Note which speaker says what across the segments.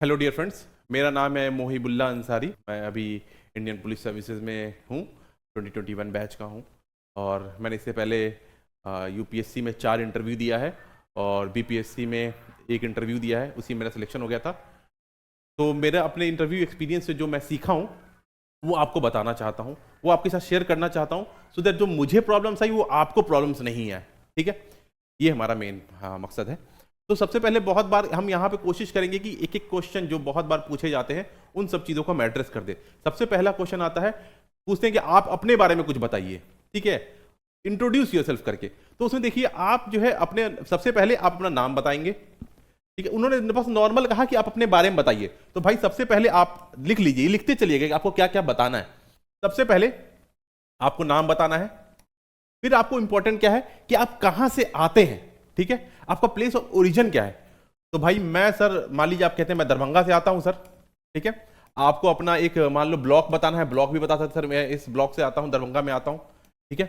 Speaker 1: Hello dear friends, मेरा नाम है मोहिबुल्ला अंसारी। मैं अभी इंडियन पुलिस सर्विसेज में हूँ, 2021 बैच का हूँ। और मैंने इससे पहले यूपीएससी में 4 इंटरव्यू दिया है और बीपीएससी में 1 इंटरव्यू दिया है, उसी में मेरा सिलेक्शन हो गया था। तो मेरा अपने इंटरव्यू एक्सपीरियंस से जो मैं सीखा हूँ वो आपको बताना चाहता हूँ, वो आपके साथ शेयर करना चाहता हूँ, सो दैट जो मुझे प्रॉब्लम्स आई वो आपको प्रॉब्लम्स नहीं आए। ठीक है, ये हमारा मेन मकसद है। तो सबसे पहले बहुत बार हम यहाँ पे कोशिश करेंगे कि एक एक क्वेश्चन जो बहुत बार पूछे जाते हैं उन सब चीज़ों को हम एड्रेस कर दे। सबसे पहला क्वेश्चन आता है, पूछते हैं कि आप अपने बारे में कुछ बताइए। ठीक है, इंट्रोड्यूस योरसेल्फ करके। तो उसमें देखिए, आप जो है अपने सबसे पहले आप अपना नाम बताएंगे। ठीक है, उन्होंने बस नॉर्मल कहा कि आप अपने बारे में बताइए, तो भाई सबसे पहले आप लिख लीजिए, लिखते चलिएगा कि आपको क्या क्या बताना है। सबसे पहले आपको नाम बताना है, फिर आपको इंपॉर्टेंट क्या है कि आप कहां से आते हैं। ठीक है, आपका प्लेस ऑफ ओरिजिन क्या है। तो भाई मैं सर, मान लीजिए आप कहते हैं मैं दरभंगा से आता हूं सर। ठीक है, आपको अपना एक मान लो ब्लॉक बताना है, ब्लॉक भी बता सकते सर मैं इस ब्लॉक से आता हूं, दरभंगा में आता हूं। ठीक है,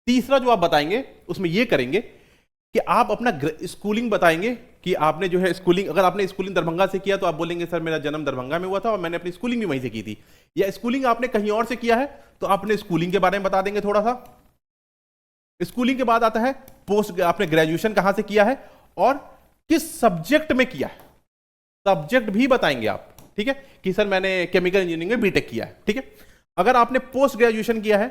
Speaker 1: तीसरा जो आप बताएंगे उसमें ये करेंगे कि आप अपना स्कूलिंग बताएंगे कि आपने जो है स्कूलिंग, अगर आपने स्कूलिंग दरभंगा से किया तो आप बोलेंगे सर मेरा जन्म दरभंगा में हुआ था और मैंने अपनी स्कूलिंग भी वहीं से की थी। या स्कूलिंग आपने कहीं और से किया है तो आपने स्कूलिंग के बारे में बता देंगे थोड़ा सा। स्कूलिंग के बाद आता है पोस्ट, आपने ग्रेजुएशन कहां से किया है और किस सब्जेक्ट में किया है, सब्जेक्ट भी बताएंगे आप। ठीक है, कि सर मैंने केमिकल इंजीनियरिंग में बीटेक किया है। ठीक है, अगर आपने पोस्ट ग्रेजुएशन किया है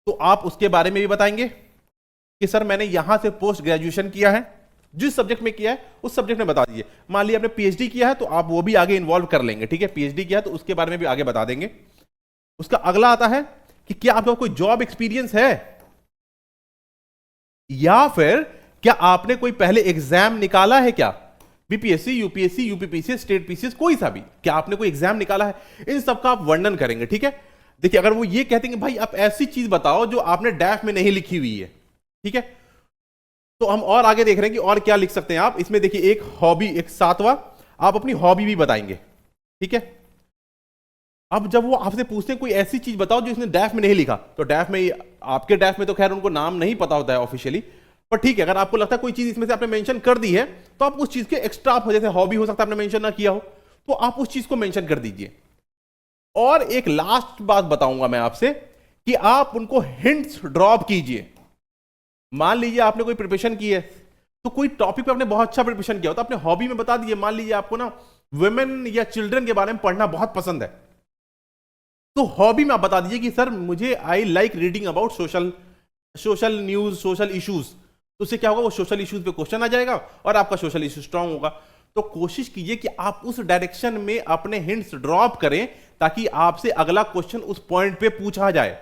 Speaker 1: तो आप उसके बारे में भी बताएंगे कि सर मैंने यहां से पोस्ट ग्रेजुएशन किया है, जिस सब्जेक्ट में किया है उस सब्जेक्ट में बता दीजिए। मान लीजिए आपने पीएचडी किया है तो आप वो भी आगे इन्वॉल्व कर लेंगे। ठीक है, पीएचडी किया है तो उसके बारे में भी आगे बता देंगे। उसका अगला आता है कि क्या आपका कोई जॉब एक्सपीरियंस है, या फिर क्या आपने कोई पहले एग्जाम निकाला है, क्या BPSC, UPSC, UPPC, state PCS, कोई सा भी, क्या आपने कोई एग्जाम निकाला है, इन सब का आप वर्णन करेंगे। ठीक है, देखिए अगर वो ये कहते हैं कि भाई आप ऐसी चीज बताओ जो आपने डैफ में नहीं लिखी हुई है, ठीक है, तो हम और आगे देख रहे हैं कि और क्या लिख सकते हैं आप इसमें। देखिए एक हॉबी, एक 7वां, आप अपनी हॉबी भी बताएंगे। ठीक है, अब जब वो आपसे पूछते हैं कोई ऐसी चीज बताओ जो इसने डैफ में नहीं लिखा, तो डैफ में, आपके डैफ में तो खैर उनको नाम नहीं पता होता है ऑफिशियली, पर ठीक है, अगर आपको लगता है कोई चीज इसमें से आपने मेंशन कर दी है तो आप उस चीज के एक्स्ट्रा, जैसे हॉबी हो सकता है आपने मेंशन ना किया हो, तो आप उस चीज को मेंशन कर दीजिए। और एक लास्ट बात बताऊंगा मैं आपसे कि आप उनको हिंट्स ड्रॉप कीजिए। मान लीजिए आपने कोई प्रिपरेशन की है, तो कोई टॉपिक पे आपने बहुत अच्छा प्रिपरेशन किया हो तो अपने हॉबी में बता दीजिए। मान लीजिए आपको ना वुमेन या चिल्ड्रन के बारे में पढ़ना बहुत पसंद है, तो हॉबी में आप बता दीजिए कि सर मुझे I like reading about social news, social issues. तो उससे क्या होगा, वो सोशल इश्यूज पे क्वेश्चन आ जाएगा और आपका सोशल इश्यू स्ट्रांग होगा। तो कोशिश कीजिए कि आप उस डायरेक्शन में अपने हिंट्स ड्रॉप करें ताकि आपसे अगला क्वेश्चन उस पॉइंट पे पूछा जाए।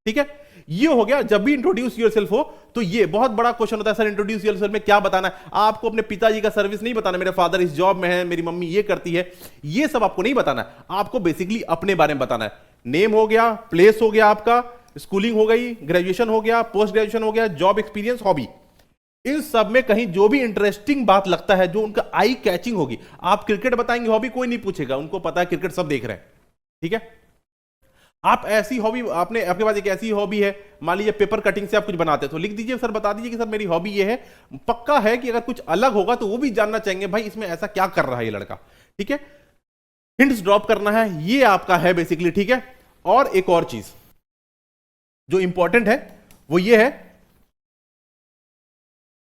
Speaker 1: ठीक है, ये हो गया। जब भी इंट्रोड्यूस योरसेल्फ हो तो ये बहुत बड़ा क्वेश्चन होता है, सर इंट्रोड्यूस योरसेल्फ में क्या बताना है। आपको अपने पिताजी का सर्विस नहीं बताना, मेरे फादर इस जॉब में है, मेरी मम्मी ये करती है, ये सब आपको नहीं बताना है। आपको बेसिकली अपने बारे में बताना है। नेम हो गया, प्लेस हो गया, आपका स्कूलिंग हो गई, ग्रेजुएशन हो गया, पोस्ट ग्रेजुएशन हो गया, जॉब एक्सपीरियंस, हॉबी। इन सब में कहीं जो भी इंटरेस्टिंग बात लगता है, जो उनका आई कैचिंग होगी। आप क्रिकेट बताएंगे, हॉबी कोई नहीं पूछेगा, उनको पता है क्रिकेट सब देख रहे हैं। ठीक है, आप ऐसी हॉबी, आपके पास एक ऐसी हॉबी है, मान लीजिए पेपर कटिंग से आप कुछ बनाते हैं, तो लिख दीजिए सर, बता दीजिए कि सर मेरी हॉबी ये है। पक्का है कि अगर कुछ अलग होगा तो वो भी जानना चाहेंगे, भाई इसमें ऐसा क्या कर रहा है ये लड़का। ठीक है, हिंट्स ड्रॉप करना है, ये आपका है बेसिकली। ठीक है, और एक और चीज जो इंपॉर्टेंट है वो ये है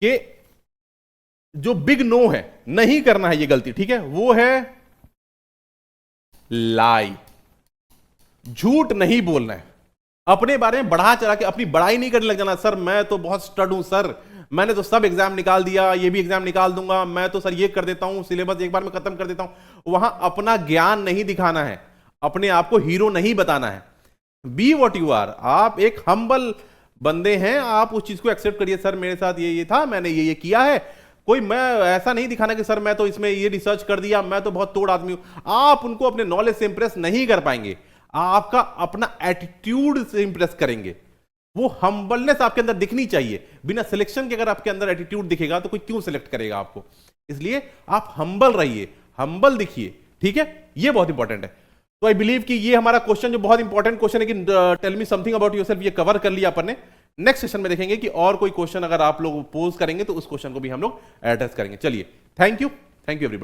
Speaker 1: कि जो बिग नो है, नहीं करना है ये गलती। ठीक है, वो है लाई, झूठ नहीं बोलना है। अपने बारे में बढ़ा चढ़ा के अपनी बड़ाई नहीं करने लग जाना, सर मैं तो बहुत स्टड हूं सर, मैंने तो सब एग्जाम निकाल दिया, ये भी एग्जाम निकाल दूंगा, मैं तो सर ये कर देता हूं, सिलेबस एक बार में खत्म कर देता हूं। वहां अपना ज्ञान नहीं दिखाना है, अपने आप को हीरो नहीं बताना है। बी वॉट यू आर, आप एक हम्बल बंदे हैं, आप उस चीज को एक्सेप्ट करिए, सर मेरे साथ ये था, मैंने ये किया है। कोई मैं ऐसा नहीं दिखाना कि सर मैं तो इसमें ये रिसर्च कर दिया, मैं तो बहुत तोड़ आदमी हूं। आप उनको अपने नॉलेज से इंप्रेस नहीं कर पाएंगे, आपका अपना एटीट्यूड से इंप्रेस करेंगे। वो हम्बलनेस आपके अंदर दिखनी चाहिए। बिना सिलेक्शन के अगर आपके अंदर एटीट्यूड दिखेगा तो कोई क्यों सिलेक्ट करेगा आपको। इसलिए आप हम्बल रहिए, हम्बल दिखिए। ठीक है, ये बहुत इंपॉर्टेंट है। तो आई बिलीव कि ये हमारा क्वेश्चन जो बहुत इंपॉर्टेंट क्वेश्चन है कि tell me something about yourself, ये कवर कर लिया अपन ने। नेक्स्ट सेशन में देखेंगे कि और कोई क्वेश्चन अगर आप लोग पोज करेंगे तो उस क्वेश्चन को भी हम लोग एड्रेस करेंगे। चलिए, थैंक यू एवरीबॉडी।